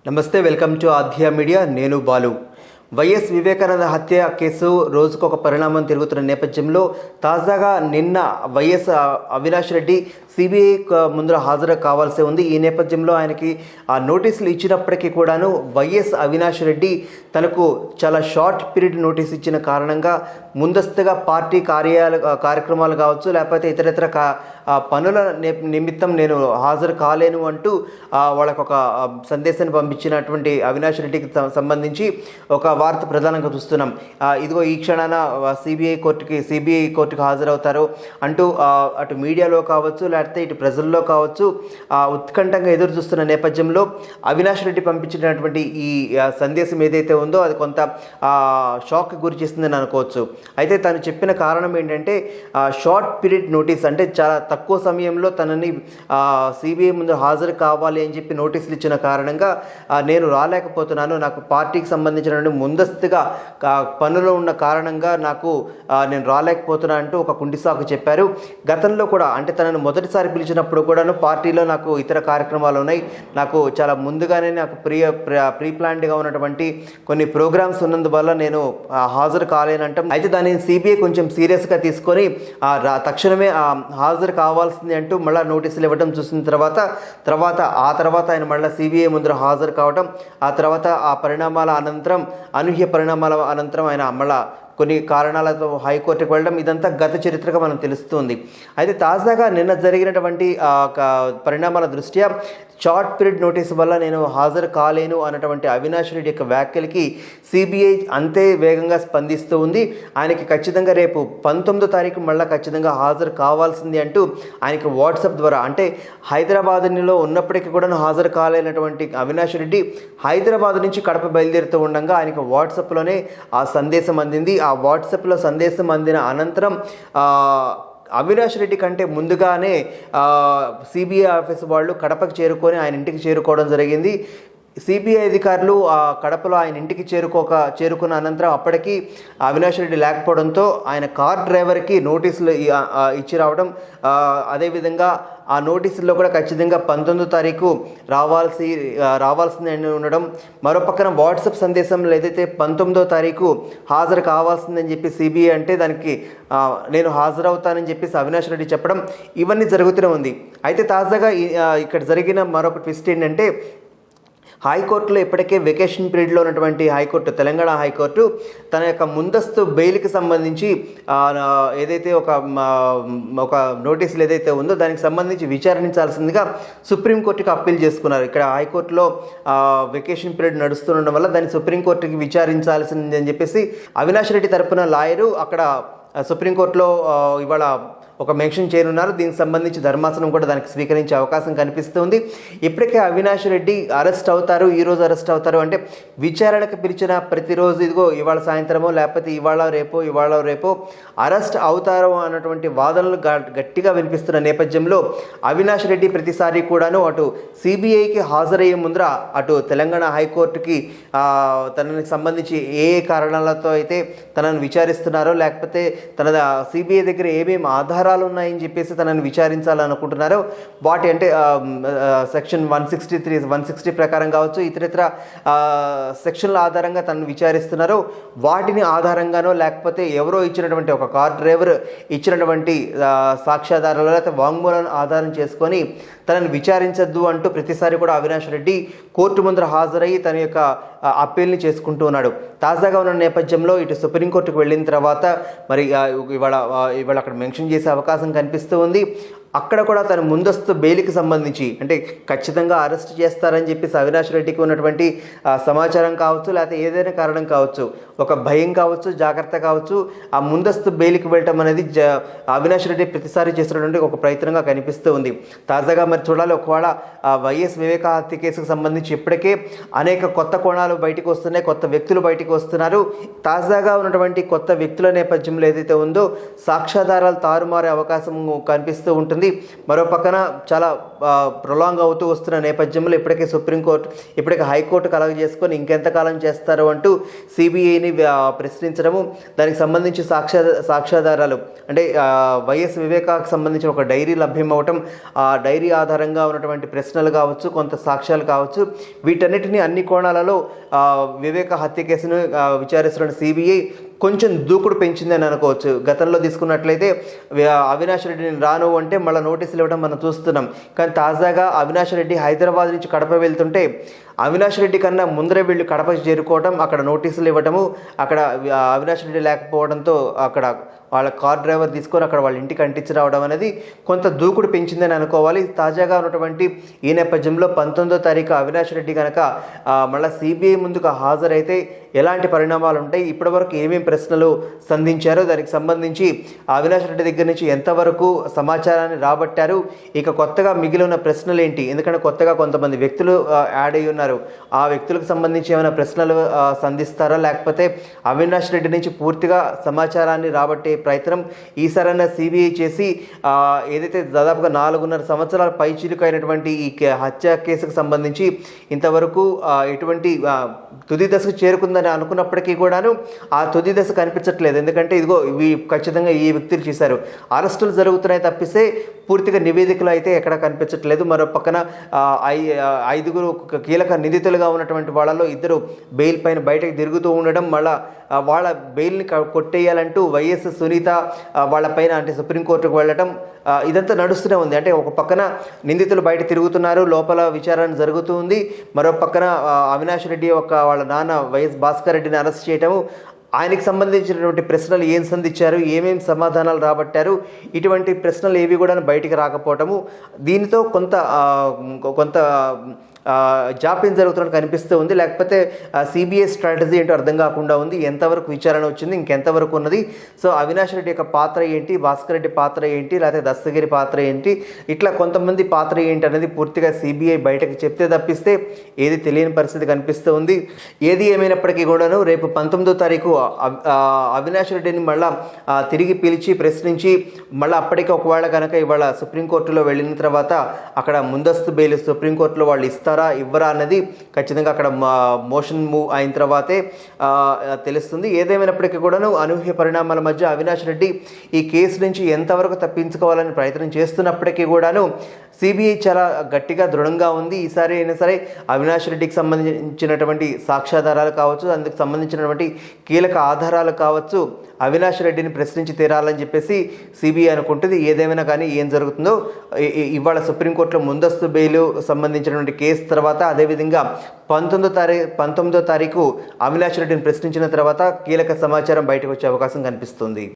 నమస్తే, welcome to ఆధ్య media. నేను Balu. YS Vivekananda హత్య కేసు రోజుకొక పరిణామం తిరుగుతున్న నేపథ్యంలో తాజాగా నిన్న వైఎస్ అవినాష్ రెడ్డి సిబిఐ ముందర హాజరు కావాల్సి ఉంది. ఈ నేపథ్యంలో ఆయనకి ఆ నోటీసులు ఇచ్చినప్పటికీ కూడాను వైఎస్ అవినాష్ రెడ్డి తనకు చాలా షార్ట్ పీరియడ్ నోటీస్ ఇచ్చిన కారణంగా ముందస్తుగా పార్టీ కార్యక్రమాలు కావచ్చు, లేకపోతే ఇతరత్ర పనుల నిమిత్తం నేను హాజరు కాలేను అంటూ వాళ్ళకు ఒక సందేశాన్ని పంపించినటువంటి అవినాష్ రెడ్డికి సంబంధించి ఒక వార్త ప్రధానంగా చూస్తున్నాం. ఇదిగో ఈ క్షణాన సిబిఐ కోర్టుకి హాజరవుతారు అంటూ అటు మీడియాలో కావచ్చు, లేకపోతే ఇటు ప్రజల్లో కావచ్చు ఉత్కంఠంగా ఎదురు చూస్తున్న నేపథ్యంలో అవినాష్ రెడ్డి పంపించినటువంటి ఈ సందేశం ఏదైతే ఉందో అది కొంత షాక్కి గురి చేస్తుందని అనుకోవచ్చు. అయితే తను చెప్పిన కారణం ఏంటంటే షార్ట్ పీరియడ్ నోటీస్, అంటే చాలా తక్కువ సమయంలో తనని సిబిఐ ముందు హాజరు కావాలి అని చెప్పి నోటీసులు ఇచ్చిన కారణంగా నేను రాలేకపోతున్నాను, నాకు పార్టీకి సంబంధించిన ముందస్తుగా పనులు ఉన్న కారణంగా నేను రాలేకపోతున్నా అంటూ ఒక కుంటిసాకు చెప్పారు. గతంలో కూడా, అంటే తనను మొదటిసారి పిలిచినప్పుడు కూడాను పార్టీలో నాకు ఇతర కార్యక్రమాలు ఉన్నాయి, నాకు చాలా ముందుగానే నాకు ప్రీ ప్లాన్డ్గా ఉన్నటువంటి కొన్ని ప్రోగ్రామ్స్ ఉన్నందువల్ల నేను హాజరు కాలేనంటాం. అయితే దాన్ని సిబిఐ కొంచెం సీరియస్గా తీసుకొని తక్షణమే హాజరు కావాల్సింది అంటూ మళ్ళీ నోటీసులు ఇవ్వడం చూసిన తర్వాత ఆయన మళ్ళీ సిబిఐ ముందర హాజరు కావడం, ఆ తర్వాత ఆ పరిణామాల అనంతరం, అనూహ్య పరిణామాల అనంతరం ఆయన మళ్ళా కొన్ని కారణాలతో హైకోర్టుకు వెళ్ళడం, ఇదంతా గత చరిత్రగా మనం తెలుస్తుంది. అయితే తాజాగా నిన్న జరిగినటువంటి పరిణామాల దృష్ట్యా షార్ట్ పీరియడ్ నోటీస్ వల్ల నేను హాజరు కాలేను అన్నటువంటి అవినాష్ రెడ్డి యొక్క వ్యాఖ్యలకి సిబిఐ అంతే వేగంగా స్పందిస్తూ ఉంది. ఆయనకి ఖచ్చితంగా రేపు 19వ తారీఖు మళ్ళీ ఖచ్చితంగా హాజరు కావాల్సింది అంటూ ఆయనకి వాట్సాప్ ద్వారా, అంటే హైదరాబాద్లో ఉన్నప్పటికీ కూడా హాజరు కాలేనటువంటి అవినాష్ రెడ్డి హైదరాబాద్ నుంచి కడప బయలుదేరుతూ ఉండగా ఆయనకు వాట్సాప్లోనే ఆ సందేశం అందింది. ఆ వాట్సాప్లో సందేశం అందిన అనంతరం అవినాష్ రెడ్డి కంటే ముందుగానే సిబిఐ ఆఫీస్ వాళ్ళు కడపకు చేరుకొని ఆయన ఇంటికి చేరుకోవడం జరిగింది. సిబిఐ అధికారులు కడపలో ఆయన ఇంటికి చేరుకున్న అనంతరం అప్పటికి అవినాష్ రెడ్డి లేకపోవడంతో ఆయన కార్ డ్రైవర్కి నోటీసులు ఇచ్చి రావడం, అదేవిధంగా ఆ నోటీసుల్లో కూడా ఖచ్చితంగా 19వ తారీఖు రావాల్సిందని ఉండడం, మరో పక్కన వాట్సాప్ సందేశంలో ఏదైతే 19వ తారీఖు హాజరు కావాల్సిందని చెప్పి సిబిఐ అంటే దానికి నేను హాజరవుతానని చెప్పేసి అవినాష్ రెడ్డి చెప్పడం, ఇవన్నీ జరుగుతూనే ఉంది. అయితే తాజాగా ఇక్కడ జరిగిన మరొక ట్విస్ట్ ఏంటంటే, హైకోర్టులో ఇప్పటికే వెకేషన్ పీరియడ్లో ఉన్నటువంటి తెలంగాణ హైకోర్టు తన యొక్క ముందస్తు బెయిల్కి సంబంధించి ఏదైతే ఒక నోటీసులు ఏదైతే ఉందో దానికి సంబంధించి విచారించాల్సిందిగా సుప్రీంకోర్టుకి అప్పీల్ చేసుకున్నారు. ఇక్కడ హైకోర్టులో వెకేషన్ పీరియడ్ నడుస్తుండడం వల్ల దాన్ని సుప్రీంకోర్టుకి విచారించాల్సింది అని చెప్పేసి అవినాష్ రెడ్డి తరపున లాయరు అక్కడ సుప్రీంకోర్టులో ఇవాళ ఒక మెన్షన్ చేయనున్నారు. దీనికి సంబంధించి ధర్మాసనం కూడా దానికి స్వీకరించే అవకాశం కనిపిస్తుంది. ఇప్పటికే అవినాష్ రెడ్డి అరెస్ట్ అవుతారు, ఈరోజు అరెస్ట్ అవుతారు అంటే విచారణకు పిలిచిన ప్రతిరోజు ఇదిగో ఇవాళ సాయంత్రమో లేకపోతే ఇవాళ రేపో అరెస్ట్ అవుతారు అన్నటువంటి వాదనలు గట్టిగా వినిపిస్తున్న నేపథ్యంలో అవినాష్ రెడ్డి ప్రతిసారి కూడాను అటు సిబిఐకి హాజరయ్యే ముందర అటు తెలంగాణ హైకోర్టుకి తనకి సంబంధించి ఏ కారణాలతో అయితే తనను విచారిస్తున్నారో, లేకపోతే తన సిబిఐ దగ్గర ఏమేమి ఆధారాలు ఉన్నాయని చెప్పేసి తనని విచారించాలనుకుంటున్నారు, వాటి అంటే సెక్షన్ 160 ప్రకారం కావచ్చు, ఇతరితర సెక్షన్ల ఆధారంగా తనను విచారిస్తున్నారు. వాటిని ఆధారంగానో లేకపోతే ఎవరో ఇచ్చినటువంటి ఒక కార్ డ్రైవర్ ఇచ్చినటువంటి సాక్ష్యాధారాలు లేకపోతే వాంగ్మూలాలను ఆధారం చేసుకొని తనను విచారించద్దు అంటూ ప్రతిసారి కూడా అవినాష్ రెడ్డి కోర్టు ముందర హాజరయ్యి తన యొక్క అప్పీల్ని చేసుకుంటూ ఉన్నాడు. తాజాగా ఉన్న నేపథ్యంలో ఇటు సుప్రీంకోర్టుకు వెళ్ళిన తర్వాత మరి ఇవాళ అక్కడ మెన్షన్ చేసే అవకాశం కనిపిస్తూ ఉంది. అక్కడ కూడా తన ముందస్తు బెయిల్కి సంబంధించి, అంటే ఖచ్చితంగా అరెస్ట్ చేస్తారని చెప్పేసి అవినాష్ రెడ్డికి ఉన్నటువంటి సమాచారం కావచ్చు, లేకపోతే ఏదైనా కారణం కావచ్చు, ఒక భయం కావచ్చు, జాగ్రత్త కావచ్చు, ఆ ముందస్తు బెయిల్కి వెళ్ళటం అనేది అవినాష్ రెడ్డి ప్రతిసారి చేస్తున్నటువంటి ఒక ప్రయత్నంగా కనిపిస్తూ ఉంది. తాజాగా మరి చూడాలి, ఒకవేళ వైఎస్ వివేక హత్య కేసుకు సంబంధించి ఇప్పటికే అనేక కొత్త కోణాలు బయటకు వస్తున్నాయి, కొత్త వ్యక్తులు బయటకు వస్తున్నారు. తాజాగా ఉన్నటువంటి కొత్త వ్యక్తుల నేపథ్యంలో ఏదైతే ఉందో సాక్ష్యాధారాలు తారుమారే అవకాశం కనిపిస్తూ ఉంటుంది. కనిపిస్తుంది. మరో పక్కన చాలా ప్రొలాంగ్ అవుతూ వస్తున్న నేపథ్యంలో ఇప్పటికే హైకోర్టు కలగజేసుకొని ఇంకెంతకాలం చేస్తారు అంటూ సిబిఐని ప్రశ్నించడము, దానికి సంబంధించి సాక్ష్యాధారాలు అంటే వైఎస్ వివేకాకు సంబంధించిన ఒక డైరీ లభ్యమవటం, ఆ డైరీ ఆధారంగా ఉన్నటువంటి ప్రశ్నలు కావచ్చు, కొంత సాక్ష్యాలు కావచ్చు, వీటన్నిటిని అన్ని కోణాలలో వివేక హత్య కేసును విచారిస్తున్న సిబిఐ కొంచెం దూకుడు పెంచిందని అనుకోవచ్చు. గతంలో తీసుకున్నట్లయితే అవినాష్ రెడ్డిని రాను అంటే మళ్ళీ నోటీసులు ఇవ్వడం మనం చూస్తున్నాం. కానీ తాజాగా అవినాష్ రెడ్డి హైదరాబాద్ నుంచి కడప వెళ్తుంటే అవినాష్ రెడ్డి కన్నా ముందరే వీళ్ళు కడపకి చేరుకోవడం, అక్కడ నోటీసులు ఇవ్వటము, అక్కడ అవినాష్ రెడ్డి లేకపోవడంతో అక్కడ వాళ్ళ కార్ డ్రైవర్ తీసుకొని అక్కడ వాళ్ళ ఇంటికి అంటించి రావడం అనేది కొంత దూకుడు పెంచిందని అనుకోవాలి. తాజాగా ఉన్నటువంటి ఈ నేపథ్యంలో 19వ తారీఖు అవినాష్ రెడ్డి కనుక మళ్ళీ సిబిఐ ముందుకు హాజరైతే ఎలాంటి పరిణామాలు ఉంటాయి, ఇప్పటివరకు ఏమేమి ప్రశ్నలు సంధించారో, దానికి సంబంధించి అవినాష్ రెడ్డి దగ్గర నుంచి ఎంతవరకు సమాచారాన్ని రాబట్టారు, ఇక కొత్తగా మిగిలి ఉన్న ప్రశ్నలు ఏంటి, ఎందుకంటే కొత్తగా కొంతమంది వ్యక్తులు యాడ్ అయ్యి ఉన్నారు, ఆ వ్యక్తులకు సంబంధించి ఏమైనా ప్రశ్నలు సంధిస్తారా, లేకపోతే అవినాష్ రెడ్డి నుంచి పూర్తిగా సమాచారాన్ని రాబట్టే ప్రయత్నం ఈసారైనా సిబిఐ చేసి ఏదైతే దాదాపుగా 4.5 సంవత్సరాల పైచిలుకైనటువంటి ఈ హత్య కేసుకు సంబంధించి ఇంతవరకు ఎటువంటి తుది దశకు చేరుకుందని అనుకున్నప్పటికీ కూడాను ఆ తుది దశ కనిపించట్లేదు. ఎందుకంటే ఇదిగో ఇవి ఖచ్చితంగా ఈ వ్యక్తులు చేశారు, అరెస్టులు జరుగుతున్నాయి తప్పిస్తే పూర్తిగా నివేదికలు అయితే ఎక్కడ కనిపించట్లేదు. మరో పక్కన 5 కీలక నిందితులుగా ఉన్నటువంటి వాళ్ళలో 2 బెయిల్ పైన బయటకు తిరుగుతూ ఉండడం, మళ్ళా వాళ్ళ బెయిల్ని కొట్టేయాలంటూ వైఎస్ సునీత వాళ్ళపైన అంటే సుప్రీంకోర్టుకు వెళ్ళటం, ఇదంతా నడుస్తూనే ఉంది. అంటే ఒక పక్కన నిందితులు బయట తిరుగుతున్నారు, లోపల విచారణ జరుగుతూ ఉంది, మరో పక్కన అవినాష్ రెడ్డి వాళ్ళ నాన్న వైఎస్ భాస్కర్ రెడ్డిని అరెస్ట్ చేయటము, ఆయనకి సంబంధించినటువంటి ప్రశ్నలు ఏం సంధించారు, ఏమేమి సమాధానాలు రాబట్టారు, ఇటువంటి ప్రశ్నలు ఏవి కూడా బయటికి రాకపోవటము, దీనితో కొంత జాప్యం జరుగుతున్నట్టు కనిపిస్తూ ఉంది. లేకపోతే సిబిఐ స్ట్రాటజీ ఏంటో అర్థం కాకుండా ఉంది. ఎంతవరకు విచారణ వచ్చింది, ఇంకెంతవరకు ఉన్నది, సో అవినాష్ రెడ్డి యొక్క పాత్ర ఏంటి, భాస్కర్ రెడ్డి పాత్ర ఏంటి, లేకపోతే దస్తగిరి పాత్ర ఏంటి, ఇట్లా కొంతమంది పాత్ర ఏంటి అనేది పూర్తిగా సిబిఐ బయటకు చెప్తే తప్పిస్తే ఏది తెలియని పరిస్థితి కనిపిస్తూ ఉంది. ఏది ఏమైనప్పటికీ కూడాను రేపు 19వ తారీఖు అవినాష్ రెడ్డిని మళ్ళా తిరిగి పిలిచి ప్రశ్నించి మళ్ళీ అప్పటికే ఒకవేళ కనుక ఇవాళ సుప్రీంకోర్టులో వెళ్ళిన తర్వాత అక్కడ ముందస్తు బెయిల్ సుప్రీంకోర్టులో వాళ్ళు ఇస్తారా ఇవ్వరా అన్నది ఖచ్చితంగా అక్కడ మోషన్ మూవ్ అయిన తర్వాతే తెలుస్తుంది. ఏదేమైనప్పటికీ కూడాను అనూహ్య పరిణామాల మధ్య అవినాష్ రెడ్డి ఈ కేసు నుంచి ఎంతవరకు తప్పించుకోవాలని ప్రయత్నం చేస్తున్నప్పటికీ కూడాను సిబిఐ చాలా గట్టిగా దృఢంగా ఉంది. ఈసారి అయినా సరే అవినాష్ రెడ్డికి సంబంధించినటువంటి సాక్ష్యాధారాలు కావచ్చు, అందుకు సంబంధించినటువంటి కీలక ఆధారాలు కావచ్చు, అవినాష్ రెడ్డిని ప్రశ్నించి తీరాలని చెప్పేసి సిబిఐ అనుకుంటుంది. ఏదేమైనా కానీ ఏం జరుగుతుందో ఇవాళ సుప్రీంకోర్టులో ముందస్తు బెయిల్ సంబంధించినటువంటి కేసు తర్వాత, అదేవిధంగా 19వ తారీఖు అవినాష్ రెడ్డిని ప్రశ్నించిన తర్వాత కీలక సమాచారం బయటకు వచ్చే అవకాశం కనిపిస్తుంది.